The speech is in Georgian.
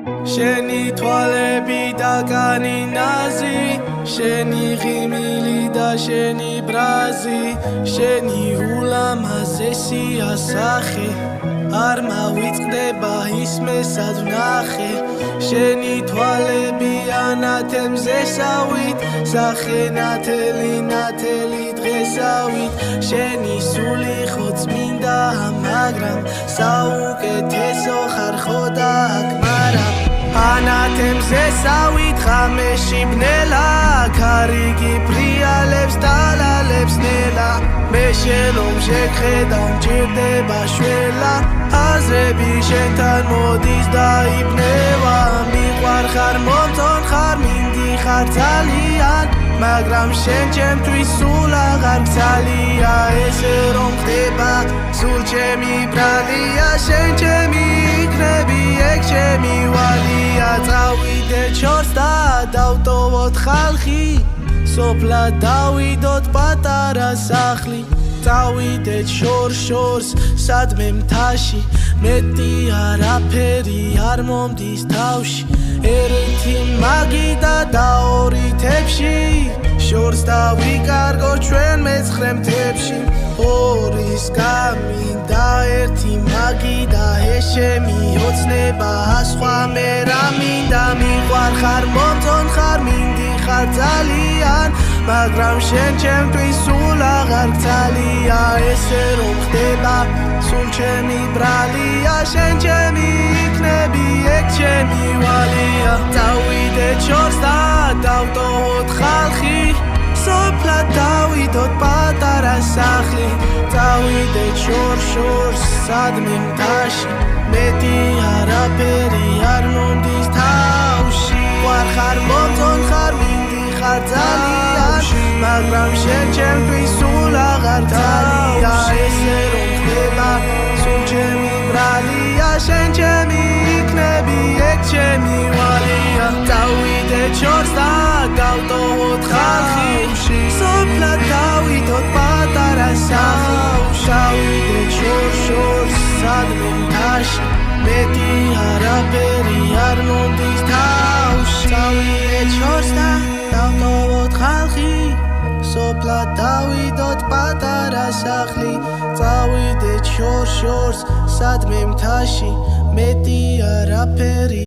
შენი თვალები და კანი ნაზი შენი ღიმილი და შენი ბრაზი შენი ულამაზესი ასახე არ მავიწყდება ისმესად ვნახე შენი თვალები ანათემზე სავით სახე ნათელი დღესავით შენი სული ხო წმინდა მაგრამ საუკეთესო ხარ ხო და აქ მაგრამ ანათემზე სავით ხამეში ბნელა ქარიგი ფრიალებს დალალებს ნელა მე შენომ შეგხედავ მჭირდება შველა აზრები შენთან მოდის დაიბნევა მიყვარ ხარ მომწონ ხარ მინდი ხარ ძალიან მაგრამ შენ ჩემთვის სულ აღარ გცალია ესე რომ ხდება სულ ჩემი ბრალია შენ ჩემი იქნები ეგ ჩემი ვალია წავიდე ჩორს და დავტოვოთ ხალხი სოფლად დავიდოთ პატარა სახლი წავიდეთ შორს სადმე მთაში მეტი არაფერი არ მომდის თავში ერთი მაგიდა და ორი თებში შორს დავიკარგო ჩვენ მეცხრე მთებში ორის გამინდა ერთი მაგიდა ეშემი ოცნება სხვა მე რა მინდა მიყვარ ხარ მომწონ ხარ მინდი ხარ ძალიან მაგრამ შენ ჩემთვის სულ აღარ გცალია ესე რომ ხდება სულ ჩემი ბრალია შენ ჩემი იქნები ეგ ჩემი ვალია წავიდე ჩორს და დავტოვოთ ხალხი სოფლად დავიდოთ პატარა სახლი წავიდე შორს სადმე მთაში მეტი არაფერი არ მომდის თავში ვარ ხარ მომწონ ხარ მინდი ხარ ძალიან მაგრამ შენ ჩემთვის სულ აღარ გცალია ესე რომ ხდება სულ ჩემი ბრალია შენ ჩემი იქნები ეგ ჩემი ვალია წავიდე ჩორს და დავტოვოთ ხალხი სოფლად დავიდოთ პატარა სახლი წავიდე შორს სადმე მთაში მეტი არაფერი არ მომდის თავში წავიდე ჩორს და დავტოვოთ ხალხი სოფლად დავიდოთ პატარა სახლი წავიდე შორს სადმე მთაში მეტი არაფერი